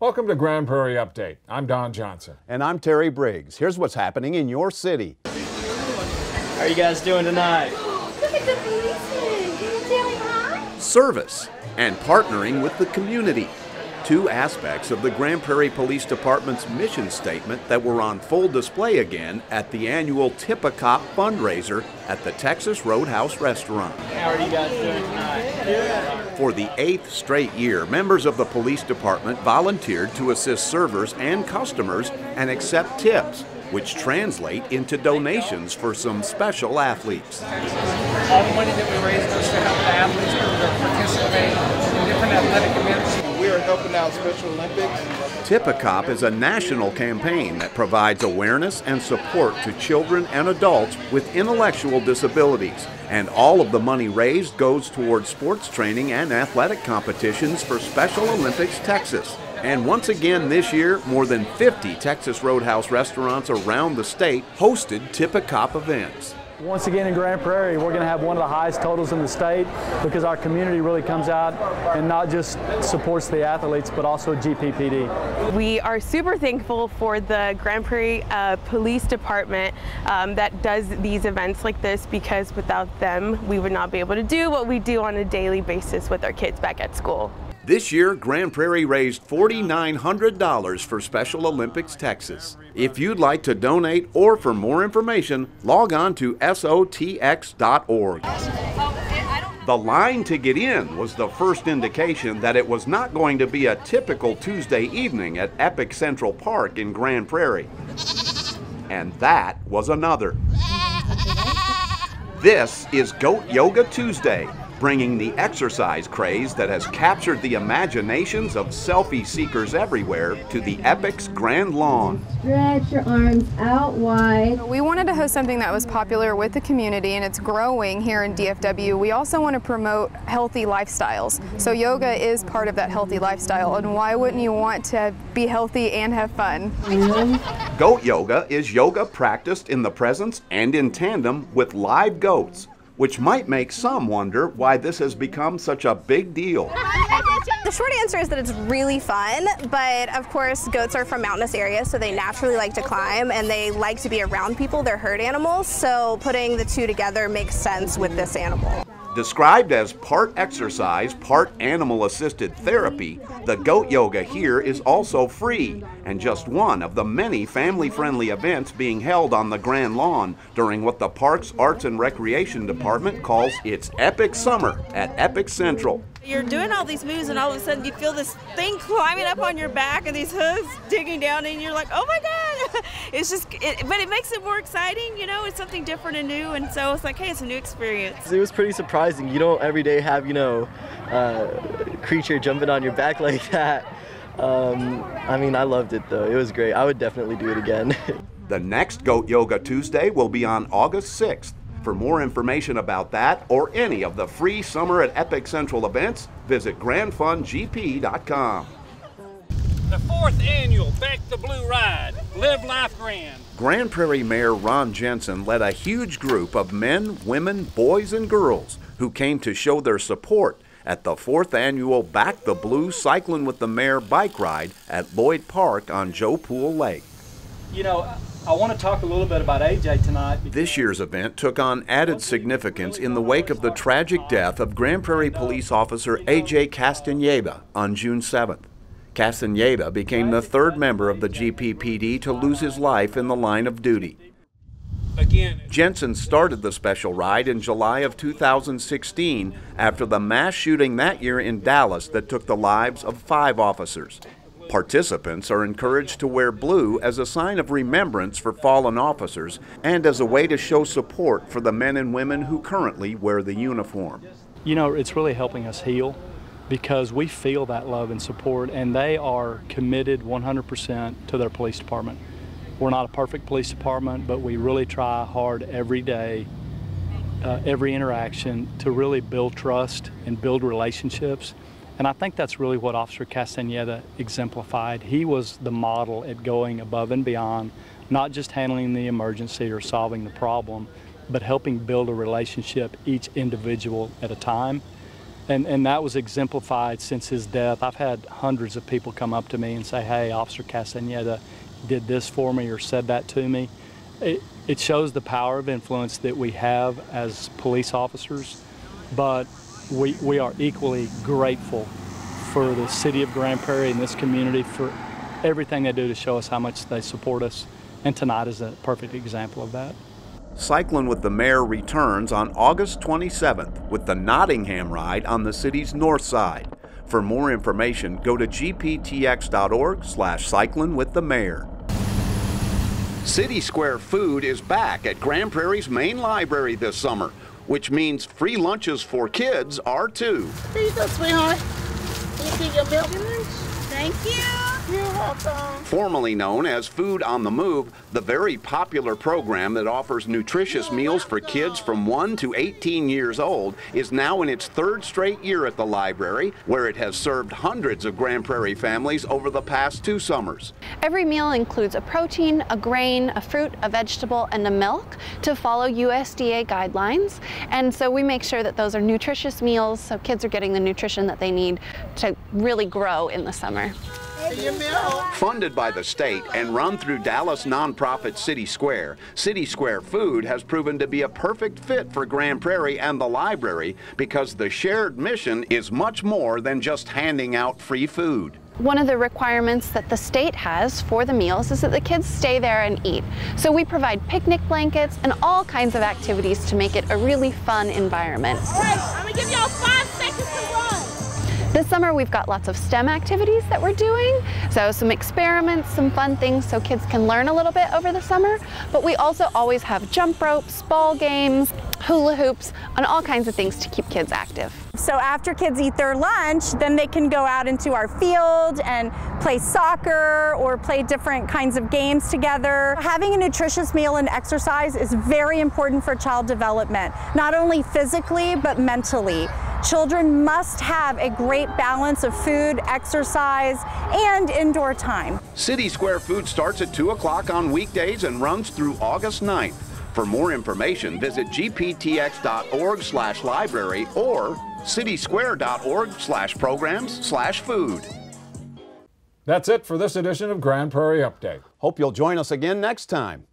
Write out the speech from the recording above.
Welcome to Grand Prairie Update. I'm Don Johnson. And I'm Terry Briggs. Here's what's happening in your city. How are you guys doing tonight? Look at the policeman. Can you tell him hi? Service and partnering with the community. Two aspects of the Grand Prairie Police Department's mission statement that were on full display again at the annual Tip a Cop fundraiser at the Texas Roadhouse restaurant. How are you guys doing tonight? Good. For the 8th straight year, members of the police department volunteered to assist servers and customers and accept tips, which translate into donations for some special athletes. All the money that we raise goes to help the athletes who participate in different athletic events. We are helping out Special Olympics. Tip a Cop is a national campaign that provides awareness and support to children and adults with intellectual disabilities. And all of the money raised goes towards sports training and athletic competitions for Special Olympics Texas. And once again this year, more than 50 Texas Roadhouse restaurants around the state hosted Tip a Cop events. Once again in Grand Prairie, we're going to have one of the highest totals in the state because our community really comes out and not just supports the athletes, but also GPPD. We are super thankful for the Grand Prairie Police Department that does these events like this, because without them, we would not be able to do what we do on a daily basis with our kids back at school. This year, Grand Prairie raised $4,900 for Special Olympics Texas. If you'd like to donate or for more information, log on to sotx.org. The line to get in was the first indication that it was not going to be a typical Tuesday evening at Epic Central Park in Grand Prairie. And that was another. This is Goat Yoga Tuesday, bringing the exercise craze that has captured the imaginations of selfie seekers everywhere to the Epic's Grand Lawn. Stretch your arms out wide. We wanted to host something that was popular with the community, and it's growing here in DFW. We also want to promote healthy lifestyles. So yoga is part of that healthy lifestyle, and why wouldn't you want to be healthy and have fun? Goat yoga is yoga practiced in the presence and in tandem with live goats, which might make some wonder why this has become such a big deal. The short answer is that it's really fun, but of course goats are from mountainous areas, so they naturally like to climb and they like to be around people. They're herd animals, so putting the two together makes sense with this animal. Described as part exercise, part animal-assisted therapy, the goat yoga here is also free and just one of the many family-friendly events being held on the Grand Lawn during what the Parks, Arts, and Recreation Department calls its Epic Summer at Epic Central. You're doing all these moves and all of a sudden you feel this thing climbing up on your back and these hooves digging down and you're like, oh my God. It's just, but it makes it more exciting, you know, it's something different and new, and so it's like, hey, it's a new experience. It was pretty surprising. You don't every day have, you know, creature jumping on your back like that. I mean, I loved it though. It was great. I would definitely do it again. The next Goat Yoga Tuesday will be on August 6th. For more information about that or any of the free Summer at Epic Central events, visit grandfundgp.com. The 4th annual Back the Blue Ride, Live Life Grand. Grand Prairie Mayor Ron Jensen led a huge group of men, women, boys, and girls who came to show their support at the 4th annual Back the Blue Cycling with the Mayor bike ride at Lloyd Park on Joe Pool Lake. You know, I want to talk a little bit about AJ tonight. This year's event took on added significance in the wake of the tragic death of Grand Prairie Police Officer AJ Castaneda on June 7th. Castaneda became the 3rd member of the GPPD to lose his life in the line of duty. Jensen started the special ride in July of 2016 after the mass shooting that year in Dallas that took the lives of 5 officers. Participants are encouraged to wear blue as a sign of remembrance for fallen officers and as a way to show support for the men and women who currently wear the uniform. You know, it's really helping us heal because we feel that love and support, and they are committed 100% to their police department. We're not a perfect police department, but we really try hard every day, every interaction, to really build trust and build relationships. And I think that's really what Officer Castaneda exemplified. He was the model at going above and beyond, not just handling the emergency or solving the problem, but helping build a relationship each individual at a time. And that was exemplified since his death. I've had hundreds of people come up to me and say, hey, Officer Castañeda did this for me or said that to me. It shows the power of influence that we have as police officers, but we are equally grateful for the city of Grand Prairie and this community for everything they do to show us how much they support us. And tonight is a perfect example of that. Cycling with the Mayor returns on August 27th with the Nottingham ride on the city's north side. For more information, go to gptx.org/cyclingwiththemayor. City Square Food is back at Grand Prairie's main library this summer, which means free lunches for kids are too. There you go, sweetheart. You see your milk? Thank you. You're welcome. Formerly known as Food on the Move, the very popular program that offers nutritious meals for kids from 1 to 18 years old is now in its third straight year at the library, where it has served hundreds of Grand Prairie families over the past 2 summers. Every meal includes a protein, a grain, a fruit, a vegetable, and a milk to follow USDA guidelines. And so we make sure that those are nutritious meals so kids are getting the nutrition that they need to really grow in the summer. Funded by the state and run through Dallas nonprofit City Square, City Square Food has proven to be a perfect fit for Grand Prairie and the library because the shared mission is much more than just handing out free food. One of the requirements that the state has for the meals is that the kids stay there and eat. So we provide picnic blankets and all kinds of activities to make it a really fun environment. All right, I'm gonna give y'all 5 seconds to run. This summer we've got lots of STEM activities that we're doing, so some experiments, some fun things so kids can learn a little bit over the summer, but we also always have jump ropes, ball games, hula hoops, and all kinds of things to keep kids active. So after kids eat their lunch, then they can go out into our field and play soccer or play different kinds of games together. Having a nutritious meal and exercise is very important for child development, not only physically, but mentally. Children must have a great balance of food, exercise, and indoor time. City Square Food starts at 2 o'clock on weekdays and runs through August 9th. For more information, visit gptx.org/library or citysquare.org/programs/food. That's it for this edition of Grand Prairie Update. Hope you'll join us again next time.